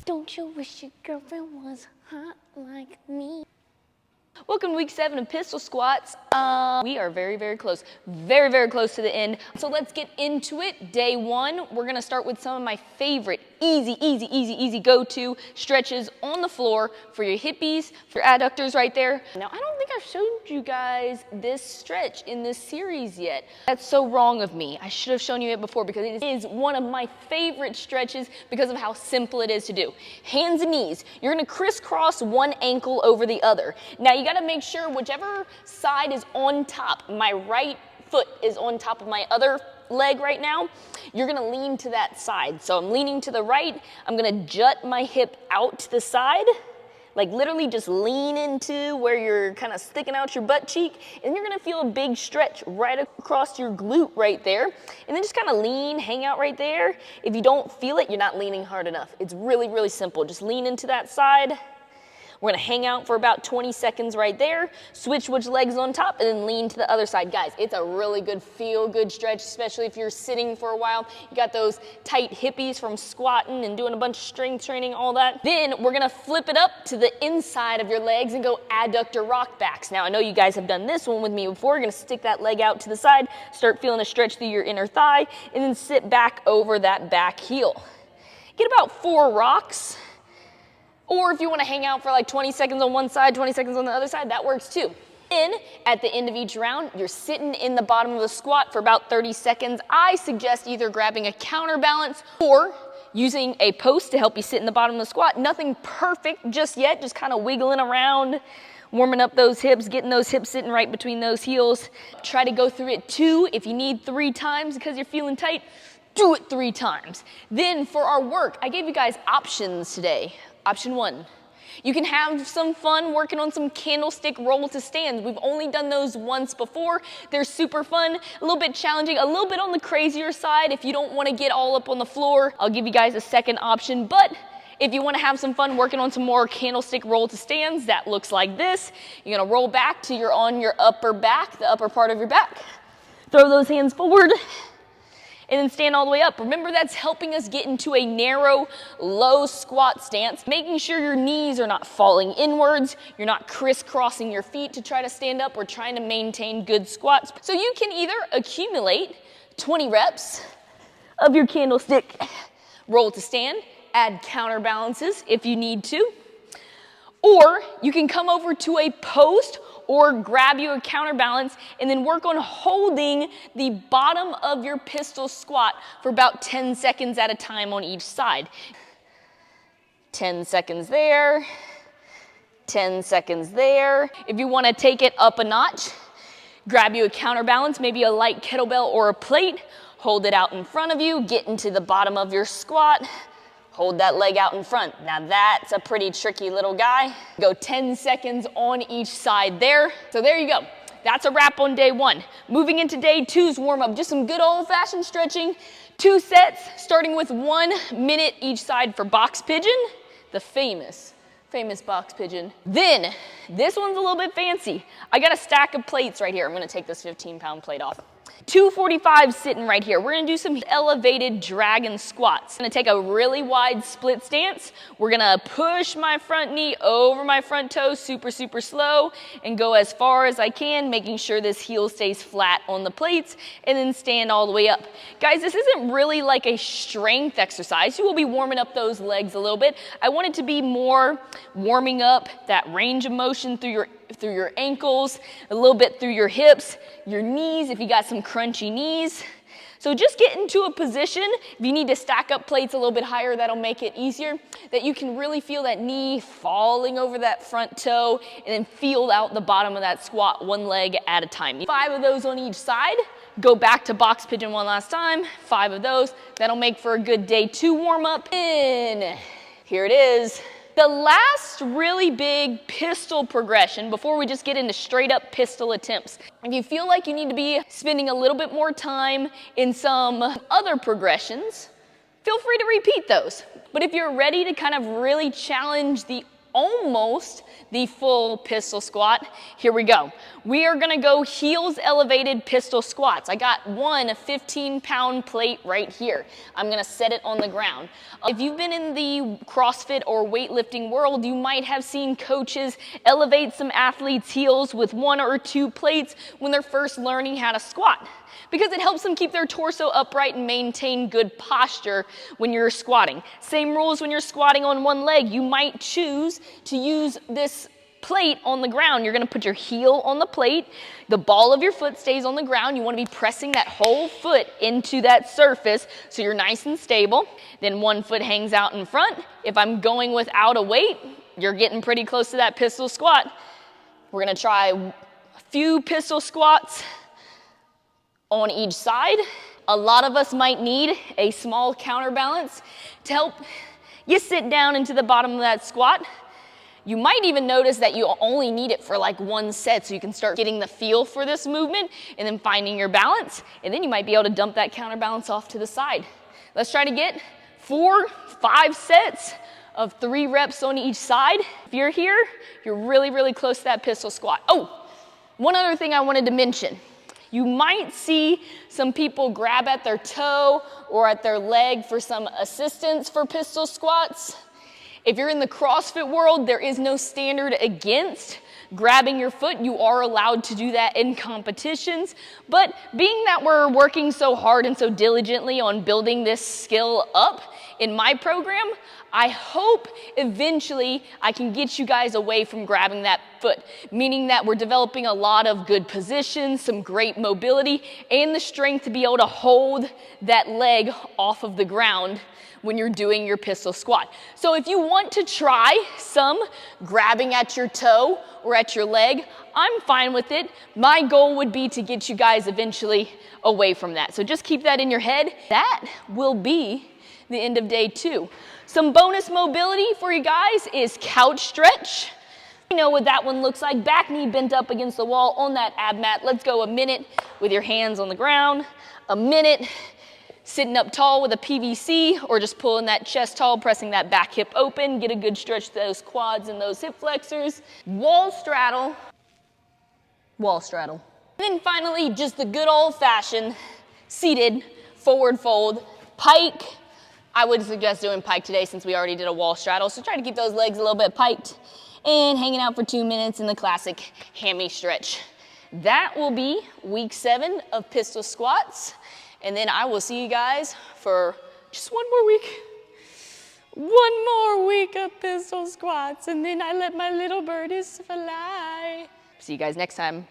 Don't you wish your girlfriend was hot like me? Welcome to week 7 of pistol squats. We are very close to the end. So let's get into it. Day 1, we're gonna start with some of my favorite easy go-to stretches on the floor for your hippies, for your adductors right there. Now, I don't think I've showed you guys this stretch in this series yet. That's so wrong of me. I should have shown you it before because it is one of my favorite stretches because of how simple it is to do. Hands and knees. You're gonna crisscross one ankle over the other. Now, you gotta make sure whichever side is on top, my right foot is on top of my other leg right now, you're gonna lean to that side. So I'm leaning to the right, I'm gonna jut my hip out to the side, like literally just lean into where you're kind of sticking out your butt cheek, and you're gonna feel a big stretch right across your glute right there. And then just kind of lean, hang out right there. If you don't feel it, you're not leaning hard enough. It's really simple. Just lean into that side. We're gonna hang out for about 20 seconds right there, switch which leg's on top, and then lean to the other side. Guys, it's a really good feel-good stretch, especially if you're sitting for a while. You got those tight hippies from squatting and doing a bunch of strength training, all that. Then we're gonna flip it up to the inside of your legs and go adductor rock backs. Now, I know you guys have done this one with me before. You're gonna stick that leg out to the side, start feeling a stretch through your inner thigh, and then sit back over that back heel. Get about 4 rocks. Or if you want to hang out for like 20 seconds on one side, 20 seconds on the other side, that works too. Then, at the end of each round, you're sitting in the bottom of the squat for about 30 seconds. I suggest either grabbing a counterbalance or using a post to help you sit in the bottom of the squat. Nothing perfect just yet, just kind of wiggling around, warming up those hips, getting those hips sitting right between those heels. Try to go through it 2. If you need 3 times because you're feeling tight, do it 3 times. Then for our work, I gave you guys options today. Option 1, you can have some fun working on some candlestick roll to stands. We've only done those once before. They're super fun, a little bit challenging, a little bit on the crazier side. If you don't want to get all up on the floor, I'll give you guys a second option. But if you want to have some fun working on some more candlestick roll to stands, that looks like this. You're gonna roll back till you're on your upper back, the upper part of your back. Throw those hands forward, and then stand all the way up. Remember, that's helping us get into a narrow, low squat stance, making sure your knees are not falling inwards, you're not crisscrossing your feet to try to stand up. We're trying to maintain good squats. So you can either accumulate 20 reps of your candlestick roll to stand, add counterbalances if you need to, or you can come over to a post or grab you a counterbalance and then work on holding the bottom of your pistol squat for about 10 seconds at a time on each side. 10 seconds there, 10 seconds there. If you want to take it up a notch, grab you a counterbalance, maybe a light kettlebell or a plate, hold it out in front of you, get into the bottom of your squat, hold that leg out in front. Now that's a pretty tricky little guy. Go 10 seconds on each side there. So there you go. That's a wrap on day 1. Moving into day 2's warm up, just some good old fashioned stretching. 2 sets, starting with 1 minute each side for box pigeon, the famous box pigeon. Then, this one's a little bit fancy. I got a stack of plates right here. I'm gonna take this 15-pound plate off. 245 sitting right here. We're gonna do some elevated dragon squats. I'm gonna take a really wide split stance. We're gonna push my front knee over my front toe super slow and go as far as I can, making sure this heel stays flat on the plates, and then stand all the way up. Guys, this isn't really like a strength exercise. You will be warming up those legs a little bit. I want it to be more warming up that range of motion through your ankles, a little bit through your hips, your knees, if you got some crunchy knees. So just get into a position, if you need to stack up plates a little bit higher, that'll make it easier, that you can really feel that knee falling over that front toe, and then feel out the bottom of that squat, 1 leg at a time. 5 of those on each side. Go back to box pigeon one last time, 5 of those. That'll make for a good day 2 warm up. And here it is. The last really big pistol progression before we just get into straight up pistol attempts. If you feel like you need to be spending a little bit more time in some other progressions, feel free to repeat those. But if you're ready to kind of really challenge the almost the full pistol squat. Here we go. We are gonna go heels elevated pistol squats. I got one 15-pound plate right here. I'm gonna set it on the ground. If you've been in the CrossFit or weightlifting world, you might have seen coaches elevate some athletes' heels with 1 or 2 plates when they're first learning how to squat, because it helps them keep their torso upright and maintain good posture when you're squatting. Same rules when you're squatting on one leg. You might choose to use this plate on the ground. You're gonna put your heel on the plate, the ball of your foot stays on the ground. You wanna be pressing that whole foot into that surface so you're nice and stable. Then one foot hangs out in front. If I'm going without a weight, you're getting pretty close to that pistol squat. We're gonna try a few pistol squats on each side. A lot of us might need a small counterbalance to help you sit down into the bottom of that squat. You might even notice that you only need it for like 1 set, so you can start getting the feel for this movement and then finding your balance, and then you might be able to dump that counterbalance off to the side. Let's try to get 4, 5 sets of 3 reps on each side. If you're here, you're really, really close to that pistol squat. Oh, one other thing I wanted to mention. You might see some people grab at their toe or at their leg for some assistance for pistol squats. If you're in the CrossFit world, there is no standard against grabbing your foot. You are allowed to do that in competitions. But being that we're working so hard and so diligently on building this skill up in my program, I hope eventually I can get you guys away from grabbing that foot, meaning that we're developing a lot of good positions, some great mobility, and the strength to be able to hold that leg off of the ground when you're doing your pistol squat. So if you want to try some grabbing at your toe or at your leg, I'm fine with it. My goal would be to get you guys eventually away from that. So just keep that in your head. That will be the end of day 2. Some bonus mobility for you guys is couch stretch. You know what that one looks like. Back knee bent up against the wall on that ab mat. Let's go a minute with your hands on the ground. A minute sitting up tall with a PVC, or just pulling that chest tall, pressing that back hip open. Get a good stretch to those quads and those hip flexors. Wall straddle. Wall straddle. And then finally, just the good old-fashioned seated forward fold pike. I would suggest doing pike today since we already did a wall straddle, so try to keep those legs a little bit piked and hanging out for 2 minutes in the classic hammy stretch. That will be week 7 of pistol squats, and then I will see you guys for just 1 more week. 1 more week of pistol squats, and then I let my little birdies fly. See you guys next time.